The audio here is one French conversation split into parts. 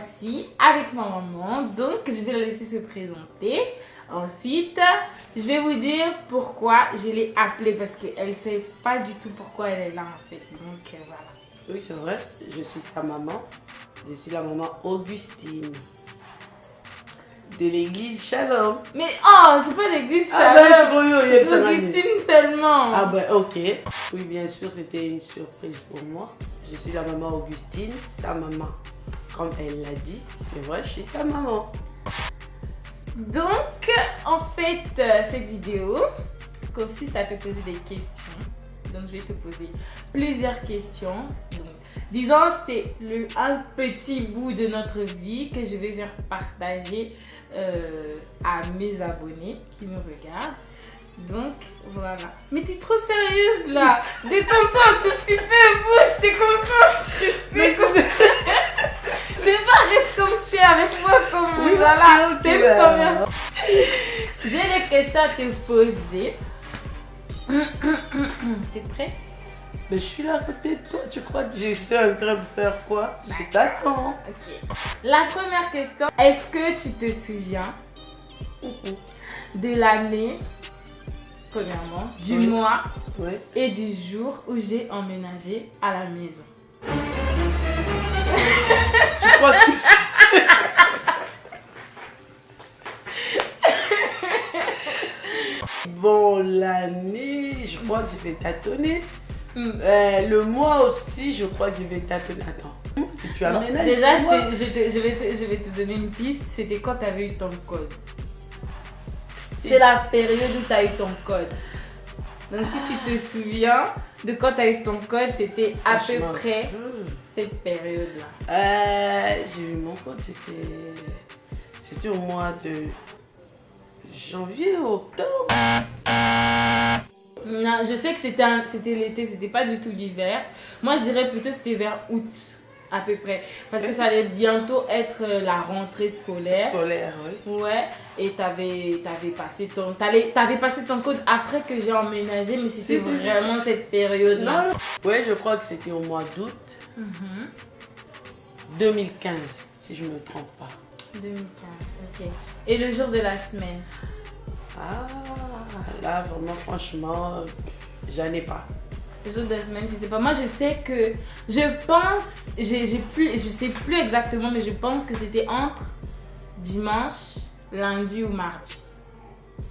fois-ci avec ma maman. Donc, je vais la laisser se présenter. Ensuite, je vais vous dire pourquoi je l'ai appelée parce qu'elle ne sait pas du tout pourquoi elle est là en fait. Donc, voilà. Oui, c'est vrai. Je suis sa maman. Je suis la maman Augustine de l'église Shalom. Mais oh, c'est pas l'église Shalom. C'est Augustine seulement. Ah ben ok. Oui, bien sûr, c'était une surprise pour moi. Je suis la maman Augustine, sa maman. Comme elle l'a dit, c'est vrai, je suis sa maman. Donc, en fait, cette vidéo consiste à te poser des questions. Donc, je vais te poser plusieurs questions. Donc, disons, c'est un petit bout de notre vie que je vais faire partager à mes abonnés qui me regardent. Donc, voilà. Mais t'es trop sérieuse là. Détends-toi un tout petit peu, bouge, t'es concentrée. Je sais pas, reste comme tu es avec moi, comme oui, voilà. Okay, c'est une conversation. J'ai des questions à te poser. T'es prêt? Mais je suis là à côté de toi, tu crois que je suis en train de faire quoi? Je t'attends. Ok. La première question, est-ce que tu te souviens de l'année, premièrement, du mois et du jour où j'ai emménagé à la maison? Tu crois que Bon, l'année, je crois que je vais tâtonner. Le mois aussi, je crois que je vais tâtonner. Attends, tu as aménagé. Déjà, je vais te donner une piste. C'était quand tu avais eu ton code. C'est la période où tu as eu ton code. Donc, si tu te souviens de quand tu as eu ton code, c'était à peu près cette période-là. J'ai eu mon code, c'était au mois de janvier, octobre. Non, je sais que c'était l'été, c'était pas du tout l'hiver. Moi, je dirais plutôt c'était vers août, à peu près. Parce que ça allait bientôt être la rentrée scolaire. Scolaire, oui. Ouais, et t'avais passé ton code après que j'ai emménagé, mais c'était vraiment cette période-là. Ouais, je crois que c'était au mois d'août 2015, si je ne me trompe pas. 2015, ok. Et le jour de la semaine? Ah, là, vraiment, franchement, j'en ai pas. Le jour de la semaine, je sais pas. Moi, je sais que, je pense, je sais plus exactement, mais je pense que c'était entre dimanche, lundi ou mardi.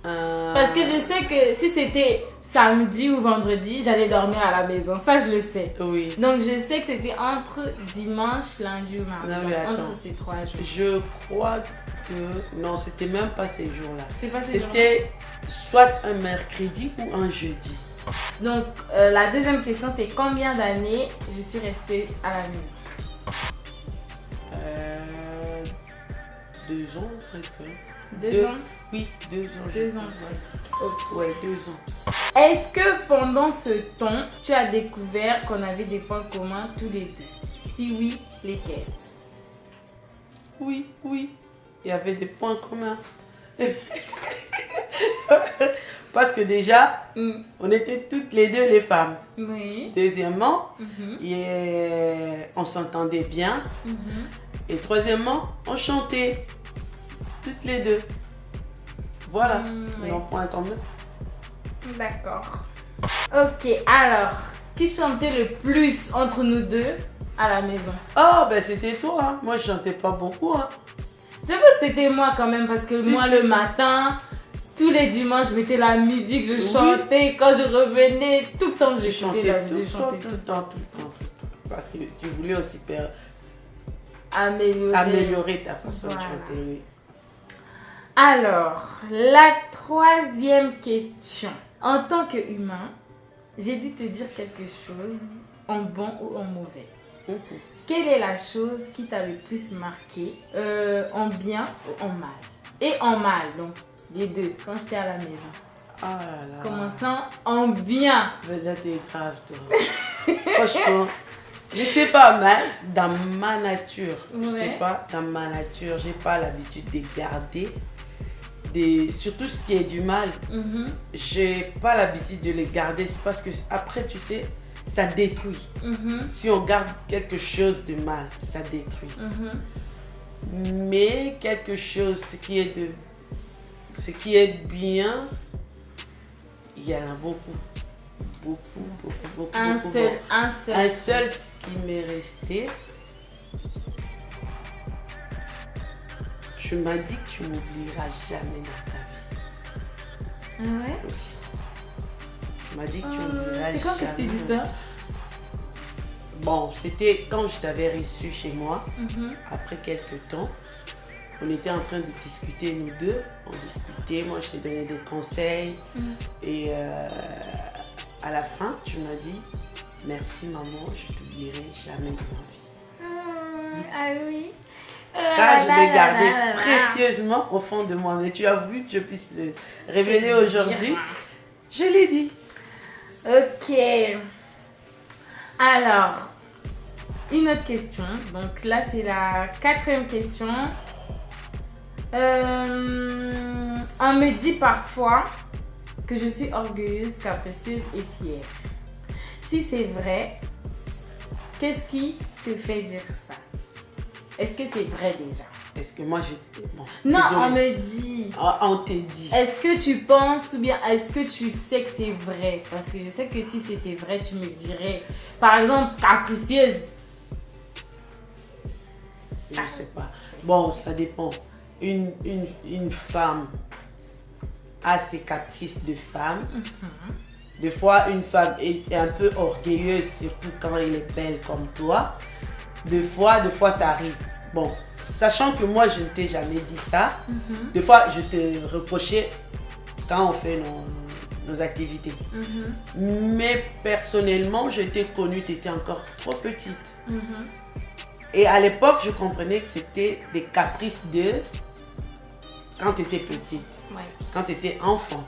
Parce que je sais que si c'était samedi ou vendredi, j'allais dormir à la maison. Ça, je le sais. Oui. Donc, je sais que c'était entre dimanche, lundi ou mardi. Non, mais attends. Entre ces 3 jours. Je crois que... Non, c'était même pas ces jours-là. C'était soit un mercredi ou un jeudi. Donc, la deuxième question, c'est combien d'années je suis restée à la maison? 2 ans presque. 2 ans? Oui, 2 ans. 2 ans presque. Ouais, 2 ans. Est-ce que pendant ce temps, tu as découvert qu'on avait des points communs tous les deux? Si oui, lesquels? Oui, il y avait des points communs. Parce que déjà, on était toutes les deux les femmes. Oui. Deuxièmement, on s'entendait bien. Et troisièmement, on chantait toutes les deux. Voilà, nos points communs. D'accord. Ok, alors, qui chantait le plus entre nous deux à la maison? Oh, ben c'était toi, hein. Moi je chantais pas beaucoup, hein. J'avoue que c'était moi quand même, parce que moi le matin, tous les dimanches, je mettais la musique, je chantais. Quand je revenais, tout le temps, je chantais la musique. Tout le temps. Parce que tu voulais aussi améliorer ta façon de chanter, oui. Alors, la troisième question. En tant qu'humain, j'ai dû te dire quelque chose en bon ou en mauvais. Quelle est la chose qui t'a le plus marqué, en bien ou en mal? Et en mal, donc les deux, quand j'étais à la maison. Oh là là. Commençons en bien. Mais là, t'es grave, toi. Franchement, je sais pas, mais dans ma nature, je sais pas, dans ma nature, j'ai pas l'habitude de garder surtout ce qui est du mal. J'ai pas l'habitude de les garder, c'est parce que après, tu sais, ça détruit. Si on garde quelque chose de mal, ça détruit. Mais quelque chose, ce qui est bien, il y en a beaucoup. Beaucoup. Un seul. Un seul qui m'est resté. Tu m'as dit que tu m'oublieras jamais dans ta vie. Ah ouais? Oui. Tu m'as dit que tu m'oublieras jamais. C'est quand que je t'ai dit ça? Bon, c'était quand je t'avais reçu chez moi. Après quelques temps, on était en train de discuter, nous deux. On discutait, moi je t'ai donné des conseils. Et à la fin, tu m'as dit merci maman, je t'oublierai jamais de ma vie. Ah oui. Ça, je l'ai gardé précieusement au fond de moi. Mais tu as voulu que je puisse le révéler aujourd'hui. Je l'ai dit. Ok. Alors, une autre question. Donc là, c'est la 4e question. On me dit parfois que je suis orgueilleuse, capricieuse et fière. Si c'est vrai, qu'est-ce qui te fait dire ça? Est-ce que c'est vrai déjà? Est-ce que moi j'ai... Bon, non, désolée. on me dit. On t'a dit. Est-ce que tu penses ou bien est-ce que tu sais que c'est vrai? Parce que je sais que si c'était vrai, tu me dirais. Par exemple, capricieuse. Je sais pas. Bon, ça dépend. Une femme a ses caprices de femme. Des fois, une femme est un peu orgueilleuse, surtout quand elle est belle comme toi. Des fois, ça arrive. Bon, sachant que moi, je ne t'ai jamais dit ça. Des fois, je te reprochais quand on fait nos activités. Mais personnellement, je t'ai connue, tu étais encore trop petite. Et à l'époque, je comprenais que c'était des caprices de quand tu étais petite, quand tu étais enfant.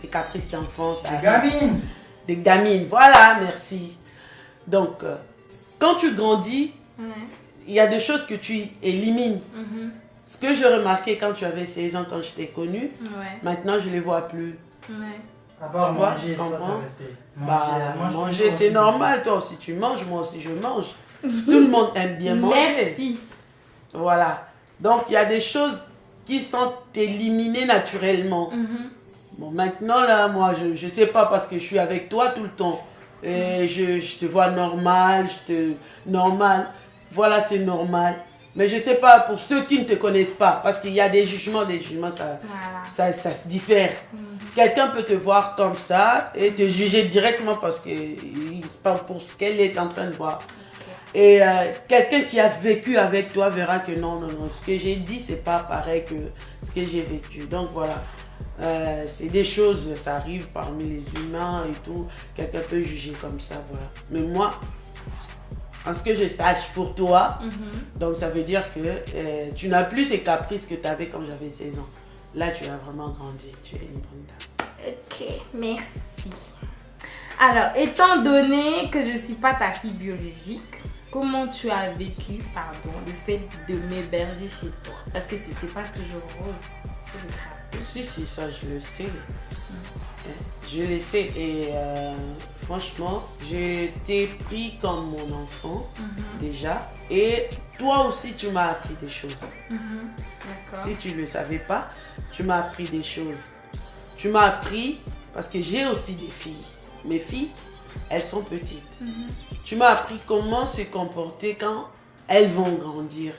Des caprices d'enfant, ça gamine. Des gamines, voilà, merci. Donc, quand tu grandis, il y a des choses que tu élimines. Ce que j'ai remarqué quand tu avais 16 ans, quand je t'ai connue, maintenant je ne les vois plus. À part manger, ça restait. Manger, c'est normal. Toi aussi tu manges, moi aussi je mange. Tout le monde aime bien manger. Merci. Voilà. Donc il y a des choses qui sont éliminées naturellement. Bon, maintenant là, moi je sais pas parce que je suis avec toi tout le temps. Et je te vois normal, normal. Voilà, c'est normal. Mais je sais pas pour ceux qui ne te connaissent pas, parce qu'il y a des jugements, ça se diffère. Quelqu'un peut te voir comme ça et te juger directement parce que c'est pas pour ce qu'elle est en train de voir. Et quelqu'un qui a vécu avec toi verra que non, ce que j'ai dit, c'est pas pareil que ce que j'ai vécu. Donc voilà, c'est des choses, ça arrive parmi les humains et tout. Quelqu'un peut juger comme ça, voilà. Mais moi, en ce que je sache pour toi, donc ça veut dire que tu n'as plus ces caprices que tu avais quand j'avais 16 ans. Là, tu as vraiment grandi, tu es une bonne dame. Ok, merci. Alors, étant donné que je ne suis pas ta fille biologique, comment tu as vécu, le fait de m'héberger chez toi? Parce que c'était pas toujours rose. Si, ça je le sais. Je le sais et franchement, je t'ai pris comme mon enfant déjà. Et toi aussi, tu m'as appris des choses. Si tu ne le savais pas, tu m'as appris des choses. Tu m'as appris parce que j'ai aussi des filles. Mes filles, elles sont petites. Tu m'as appris comment se comporter quand elles vont grandir.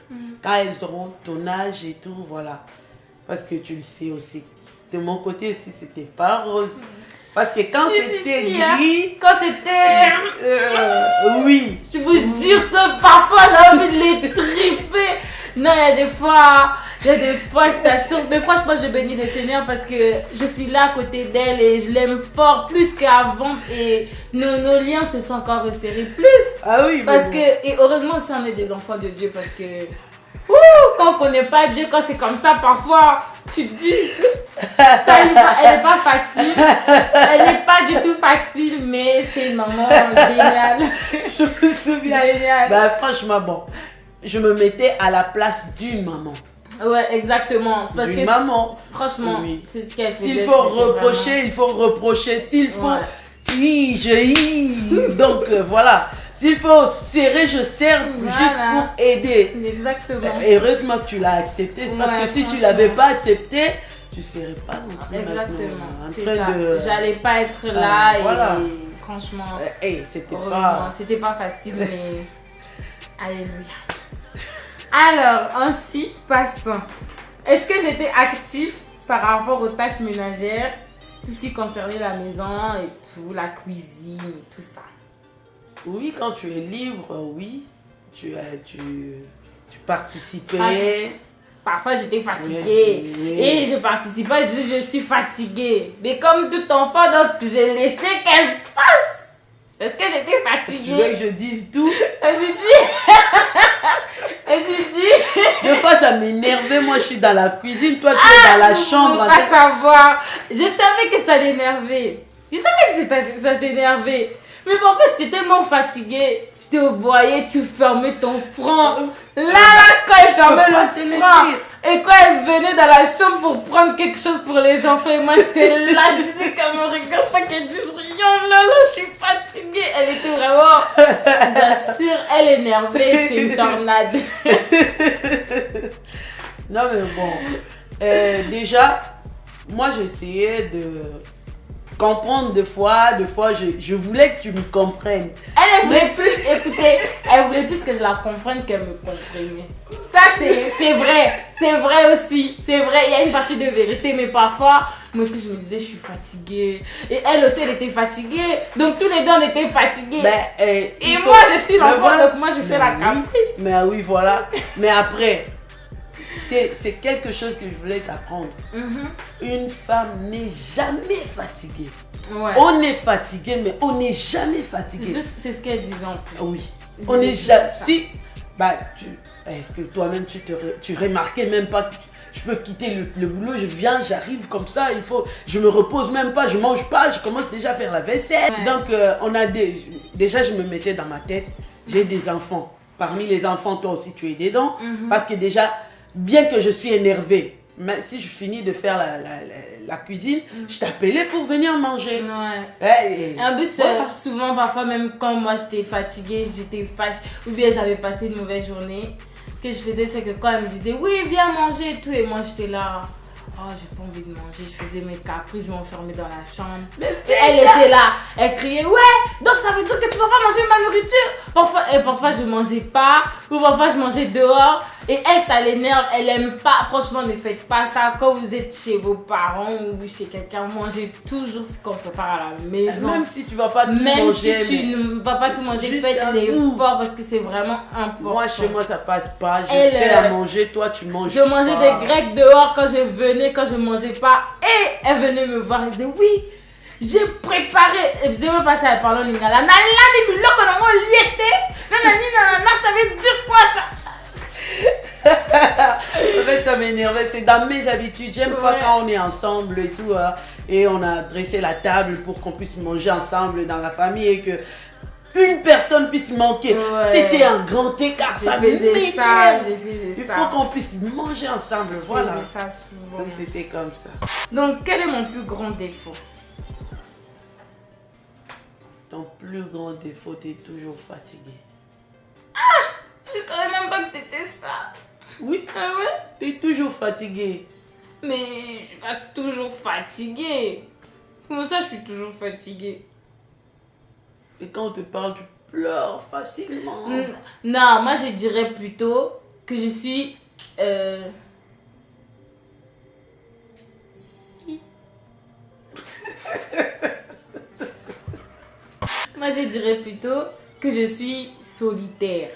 Quand elles auront ton âge et tout, voilà. Parce que tu le sais aussi. De mon côté aussi, c'était pas rose. Parce que quand c'était gris... Quand c'était... oui. Je vous jure que parfois, j'ai envie de les triper. Non, il y a des fois, je t'assure. Mais franchement, je bénis le Seigneur parce que je suis là à côté d'elle et je l'aime fort plus qu'avant. Et nos liens se sont encore resserrés plus. Ah oui. Parce que, et heureusement aussi, on est des enfants de Dieu parce que... quand on connaît pas Dieu, quand c'est comme ça, parfois, tu te dis, elle est pas facile. Elle n'est pas du tout facile, mais c'est une maman géniale. Je me souviens. Génial. Bah, franchement, bon, je me mettais à la place d'une maman. Ouais, exactement. C'est parce d'une que maman. Franchement, oui. c'est ce qu'elle faisait. S'il faut reprocher, il faut reprocher. S'il faut, oui, je. Donc voilà. S'il faut serrer, je serre juste pour aider. Exactement. Et heureusement que tu l'as accepté. C'est parce que si tu l'avais pas accepté, tu ne serais pas non plus. Exactement. C'est ça. J'allais pas être là voilà. et franchement, c'était pas facile, mais alléluia. Alors, ensuite, passons. Est-ce que j'étais active par rapport aux tâches ménagères, tout ce qui concernait la maison et tout, la cuisine et tout ça? Oui, quand tu es libre, oui. Tu participais. Parfois, j'étais fatiguée. Oui. Et je participais, je disais, je suis fatiguée. Mais comme tout enfant, donc, j'ai laissé qu'elle fasse. Parce que j'étais fatiguée. Tu veux que je dise tout? Vas-y, dis. Vas-y, dis. Des fois, ça m'énervait. Moi, je suis dans la cuisine. Toi, tu es dans la chambre. Je ne veux pas savoir. Je savais que ça l'énervait. Je savais que ça t'énervait. Mais parfois, j'étais tellement fatiguée. Je te voyais, tu fermais ton front. Là, quand elle fermait le front. Et quand elle venait dans la chambre pour prendre quelque chose pour les enfants, et moi, j'étais là. Je disais qu'elle me regarde pas, qu'elle dise rien. Là, je suis fatiguée. Elle était vraiment, j'assure, elle énervée. C'est une tornade. Non, mais bon. Déjà, moi, j'essayais de comprendre deux fois, je voulais que tu me comprennes. Elle voulait plus écouter, elle voulait plus que je la comprenne qu'elle me comprenait. Ça c'est vrai aussi, c'est vrai, il y a une partie de vérité, mais parfois, moi aussi je me disais je suis fatiguée. Et elle aussi elle était fatiguée, donc tous les deux on était fatigués. Et moi je suis l'enfant, donc moi je fais la caprice. Mais oui, voilà, mais après... C'est quelque chose que je voulais t'apprendre. Une femme n'est jamais fatiguée. Ouais. On est fatigué, mais on n'est jamais fatigué. C'est ce qu'elle disait en plus. Oui. On est jamais... Si... est-ce que toi-même, tu remarquais même pas que je peux quitter le boulot, je viens, j'arrive comme ça, je me repose même pas, je mange pas, je commence déjà à faire la vaisselle. Ouais. Donc, déjà, je me mettais dans ma tête, j'ai des enfants. Parmi les enfants, toi aussi, tu es dedans. Parce que déjà... Bien que je suis énervée, mais si je finis de faire la cuisine, je t'appelais pour venir manger. Ouais. En plus, souvent, parfois, même quand moi j'étais fatiguée, j'étais fâchée, ou bien j'avais passé une mauvaise journée, ce que je faisais, c'est que quand elle me disait oui, viens manger et tout, et moi j'étais là. Oh, j'ai pas envie de manger, je faisais mes caprices, je m'enfermais dans la chambre. Et elle était là, elle criait ouais, donc ça veut dire que tu vas pas manger ma nourriture. Parfois je mangeais pas, ou parfois je mangeais dehors. Et elle, ça l'énerve, elle aime pas. Franchement, ne faites pas ça quand vous êtes chez vos parents ou chez quelqu'un. Mangez toujours ce qu'on prépare à la maison. Même si tu vas pas tout manger. Même si tu ne vas pas tout manger, faites l'effort parce que c'est vraiment important. Moi, chez moi, ça passe pas. Je fais à manger, toi, tu manges. Je mangeais des grecs dehors quand je venais, quand je mangeais pas. Et elle venait me voir, elle disait oui. J'ai préparé, elle disait même pas ça, elle parlait en lingala. Ça veut dire quoi ça? En fait, ça m'énervait. C'est dans mes habitudes. J'aime pas quand on est ensemble et tout. Et on a dressé la table pour qu'on puisse manger ensemble dans la famille et que une personne puisse manquer. C'était un grand écart. Ça m'énerve. Il faut qu'on puisse manger ensemble. Voilà. Donc c'était comme ça. Donc, quel est mon plus grand défaut? Ton plus grand défaut, t'es toujours fatigué. Je ne croyais même pas que c'était ça. Oui. Ah ouais? T'es toujours fatigué. Mais je suis pas toujours fatiguée. Comment ça, je suis toujours fatiguée? Et quand on te parle, tu pleures facilement. Non, moi je dirais plutôt que je suis... Moi je dirais plutôt que je suis solitaire.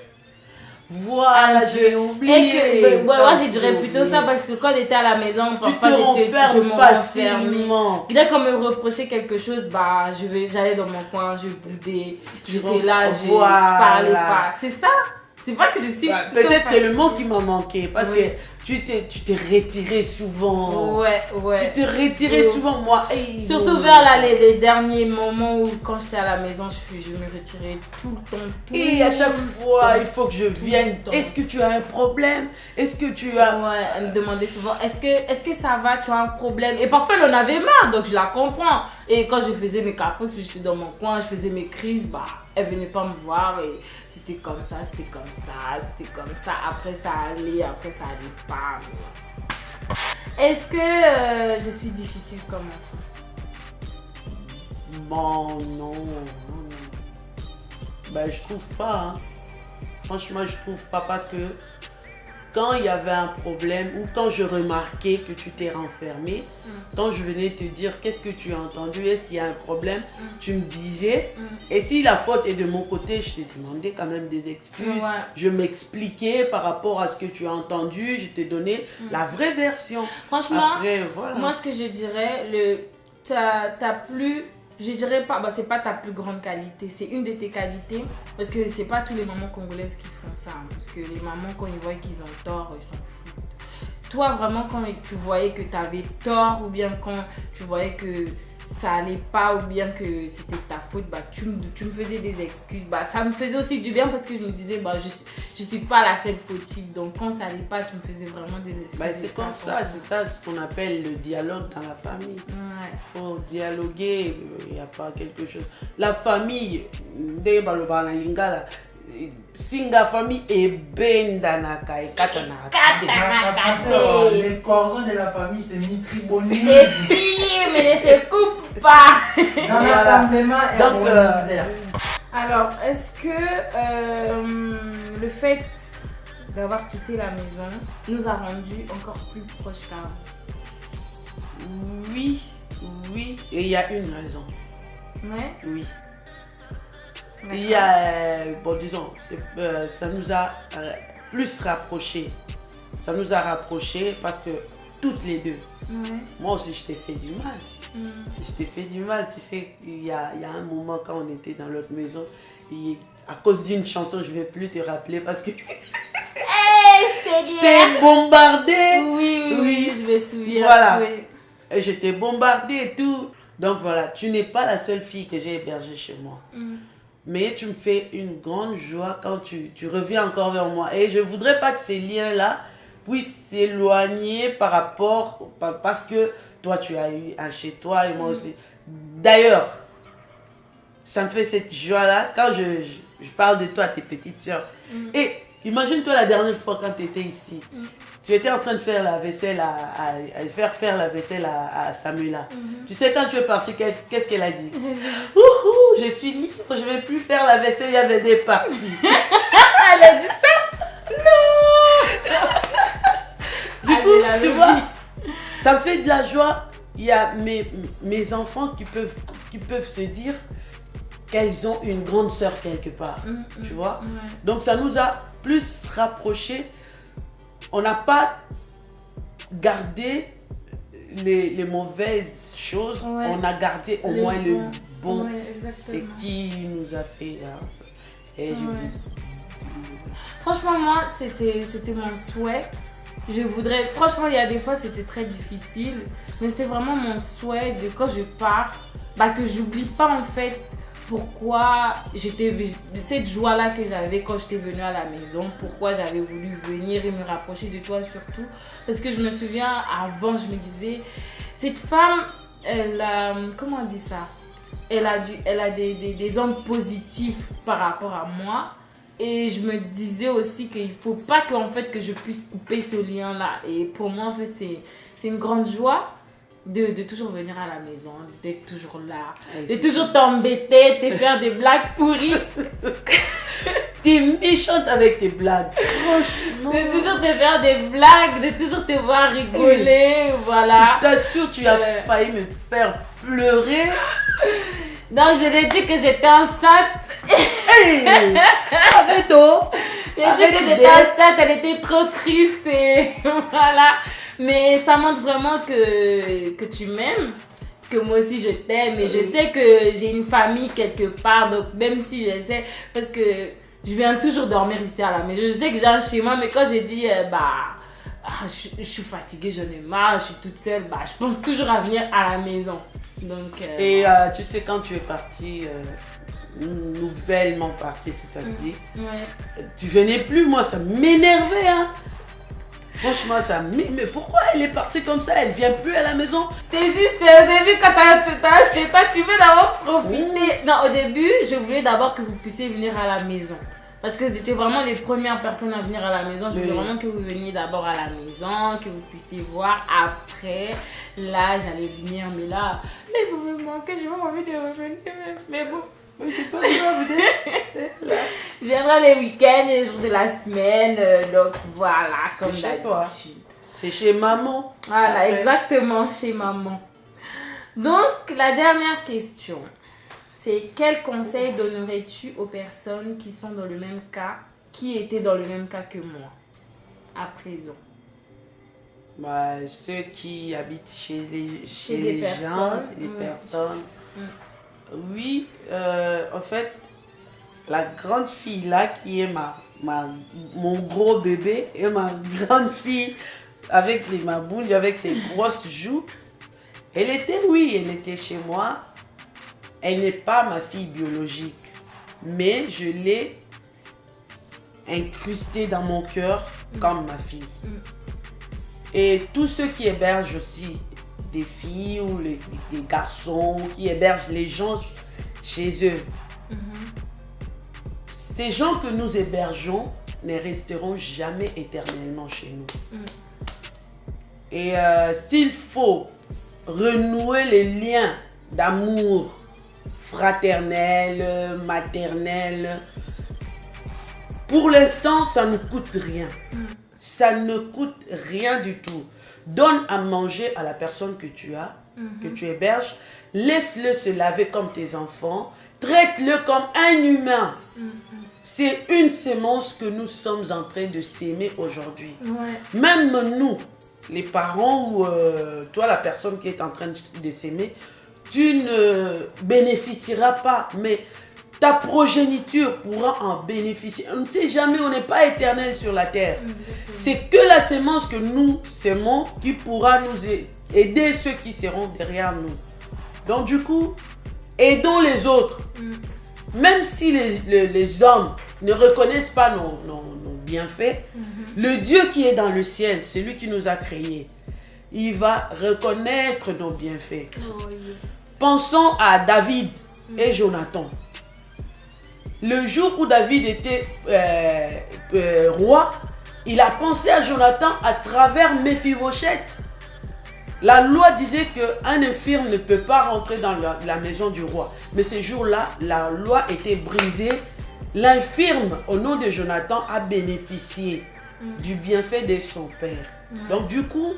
Voilà, j'ai oublié. Moi je dirais plutôt ça parce que quand j'étais à la maison, parfois je me facilement. Dès qu'on me reprochait quelque chose, j'allais dans mon coin, je boudais, j'étais là, je parlais pas. C'est ça. C'est pas que je suis. Peut-être c'est le mot qui m'a manqué parce que tu t'es retiré souvent. Ouais. Tu t'es retiré souvent, moi. Surtout vers les derniers moments où, quand j'étais à la maison, je me retirais tout le temps. Et à chaque fois, il faut que je vienne. Est-ce que tu as un problème? Est-ce que tu as... Ouais, elle me demandait souvent, est-ce que ça va, tu as un problème? Et parfois, elle en avait marre, donc je la comprends. Et quand je faisais mes caprices, j'étais dans mon coin, je faisais mes crises, elle venait pas me voir et c'était comme ça. Après, ça allait pas. Est-ce que je suis difficile comme enfant? Bon, non. Ben, je trouve pas. Hein. Franchement, je trouve pas parce que quand il y avait un problème ou quand je remarquais que tu t'es renfermé, quand je venais te dire qu'est-ce que tu as entendu, est-ce qu'il y a un problème, tu me disais. Et si la faute est de mon côté, je t'ai demandé quand même des excuses. Ouais. Je m'expliquais par rapport à ce que tu as entendu, je t'ai donné la vraie version. Franchement, après, voilà. Moi ce que je dirais, t'as plus... Je dirais pas, c'est pas ta plus grande qualité, c'est une de tes qualités. Parce que c'est pas tous les mamans congolaises qui font ça. Parce que les mamans, quand ils voient qu'ils ont tort, ils s'en foutent. Toi, vraiment, quand tu voyais que tu avais tort, ou bien quand tu voyais que ça allait pas, ou bien que c'était ta faute, tu me faisais des excuses. Ça me faisait aussi du bien parce que je me disais, je suis pas la seule fautive. Donc quand ça allait pas, tu me faisais vraiment des excuses. C'est comme ça, c'est ça ce qu'on appelle le dialogue dans la famille. Il faut dialoguer, il n'y a pas quelque chose. La famille, Singa famille est bendanaka et katanaka. Les cordons de la famille, c'est mitriboni. C'est tiré, mais ne se coupe pas. Dans l'assemblement et donc, alors, est-ce que le fait d'avoir quitté la maison nous a rendus encore plus proches qu'avant? Oui, et il y a une raison. Ouais. Oui. Il y a, disons, ça nous a plus rapprochés. Ça nous a rapprochés parce que toutes les deux, moi aussi je t'ai fait du mal. Je t'ai fait du mal, tu sais, il y a un moment quand on était dans l'autre maison, à cause d'une chanson, je ne vais plus te rappeler parce que... je t'ai bombardé. Oui, je me souviens. Voilà. Oui. Et je t'ai bombardé et tout. Donc voilà, tu n'es pas la seule fille que j'ai hébergée chez moi. Mais tu me fais une grande joie quand tu reviens encore vers moi. Et je ne voudrais pas que ces liens-là puissent s'éloigner par rapport... Parce que toi, tu as eu un chez toi et moi aussi. D'ailleurs, ça me fait cette joie-là quand je parle de toi à tes petites soeurs. Et imagine-toi la dernière fois quand tu étais ici. Tu étais en train de faire la vaisselle faire la vaisselle à Samuela. Tu sais, quand tu es partie, qu'est-ce qu'elle a dit? Je suis libre, je ne vais plus faire la vaisselle, il y avait des parties. Elle a dit ça? Non. Du coup, tu vois, ça me fait de la joie. Il y a mes enfants qui peuvent se dire qu'elles ont une grande sœur quelque part. Tu vois? Donc ça nous a plus rapprochés. On n'a pas gardé les mauvaises choses, on a gardé au moins le bon. C'est qui nous a fait et franchement, moi, c'était mon souhait. Je voudrais, franchement, il y a des fois, c'était très difficile, mais c'était vraiment mon souhait de quand je pars, que j'oublie pas en fait pourquoi cette joie-là que j'avais quand j'étais venue à la maison, pourquoi j'avais voulu venir et me rapprocher de toi surtout. Parce que je me souviens, avant, je me disais, cette femme, elle a, comment on dit ça? Elle a des ondes positives par rapport à moi. Et je me disais aussi qu'il ne faut pas que je puisse couper ce lien-là. Et pour moi, en fait, c'est une grande joie de toujours venir à la maison, d'être toujours là, de toujours t'embêter, de faire des blagues pourries. T'es méchante avec tes blagues, franchement. De toujours te faire des blagues, de toujours te voir rigoler, voilà. Je t'assure, tu as failli me faire pleurer. Donc, je lui ai dit que j'étais enceinte. Arrête, oh. Elle a dit que j'étais enceinte, elle était trop triste et voilà. Mais ça montre vraiment que tu m'aimes, que moi aussi je t'aime. Et je sais que j'ai une famille quelque part, donc même si je sais, parce que je viens toujours dormir ici à la maison. Je sais que j'ai un chez moi, mais quand j'ai dit, je suis fatiguée, j'en ai marre, je suis toute seule, bah, je pense toujours à venir à la maison. Donc, Et tu sais, quand tu es partie, nouvellement partie, c'est ça que je dis, tu venais plus, moi ça m'énervait. Hein. Franchement, mais pourquoi elle est partie comme ça? Elle vient plus à la maison? C'était juste au début quand t'as chez toi, tu veux d'abord profiter. Non, au début, je voulais d'abord que vous puissiez venir à la maison. Parce que c'était vraiment les premières personnes à venir à la maison. Je voulais vraiment que vous veniez d'abord à la maison, que vous puissiez voir. Après, là, j'allais venir, mais là, mais vous me manquez, j'ai pas envie de revenir. Mais bon. C'est pas grave, Je viendrai les week-ends et les jours de la semaine. Donc voilà, comme d'habitude. C'est chez maman. Voilà, exactement, chez maman. Donc, la dernière question, c'est quel conseil donnerais-tu aux personnes qui sont dans le même cas, qui étaient dans le même cas que moi, à présent? Bah, ceux qui habitent chez les personnes. gens, c'est des personnes. Oui, en fait, la grande fille là qui est mon gros bébé et ma grande fille avec ma boule, avec ses grosses joues, elle était chez moi. Elle n'est pas ma fille biologique, mais je l'ai incrustée dans mon cœur comme ma fille. Et tous ceux qui hébergent aussi des filles ou des garçons qui hébergent les gens chez eux. Ces gens que nous hébergeons ne resteront jamais éternellement chez nous. Et s'il faut renouer les liens d'amour fraternel, maternel, pour l'instant, ça ne coûte rien. Ça ne coûte rien du tout. Donne à manger à la personne que tu as, que tu héberges. Laisse-le se laver comme tes enfants. Traite-le comme un humain. C'est une sémence que nous sommes en train de s'aimer aujourd'hui. Même nous, les parents ou toi, la personne qui est en train de s'aimer, tu ne bénéficieras pas, mais ta progéniture pourra en bénéficier. On ne sait jamais, on n'est pas éternel sur la terre. C'est que la sémence que nous sémons qui pourra nous aider ceux qui seront derrière nous. Donc du coup, aidons les autres. Même si les hommes ne reconnaissent pas nos bienfaits, le Dieu qui est dans le ciel, c'est lui qui nous a créés. Il va reconnaître nos bienfaits. Pensons à David et Jonathan. Le jour où David était roi, il a pensé à Jonathan à travers Méphibosheth. La loi disait qu'un infirme ne peut pas rentrer dans la maison du roi. Mais ce jour-là, la loi était brisée. L'infirme, au nom de Jonathan, a bénéficié du bienfait de son père. Donc du coup,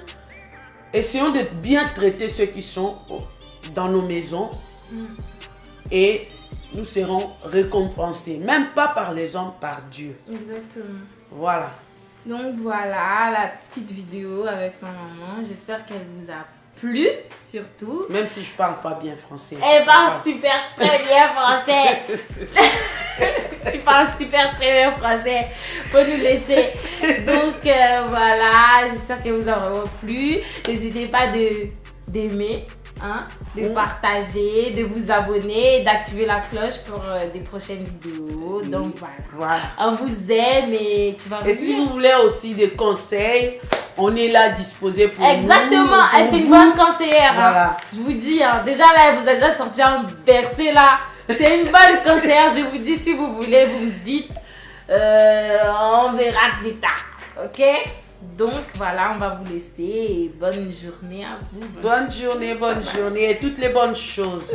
essayons de bien traiter ceux qui sont dans nos maisons et nous serons récompensés, même pas par les hommes, par Dieu. Exactement. Voilà. Donc voilà la petite vidéo avec ma maman. J'espère qu'elle vous a plu, surtout. Même si je parle pas bien français. Elle parle super très bien français. Tu parles super très bien français. Faut nous laisser. Donc voilà, j'espère qu'elle vous a vraiment plu. N'hésitez pas d'aimer. De partager, de vous abonner, d'activer la cloche pour des prochaines vidéos. Donc voilà. On vous aime et tu vas revenir. Et si vous voulez aussi des conseils, on est là disposé pour vous. Exactement, c'est une bonne conseillère. Voilà. Je vous dis, déjà là, elle vous a déjà sorti un verset là. C'est une bonne conseillère. Je vous dis, si vous voulez, vous me dites. On verra plus tard. Ok? Donc voilà, on va vous laisser et bonne journée à vous. Bonne journée et toutes les bonnes choses.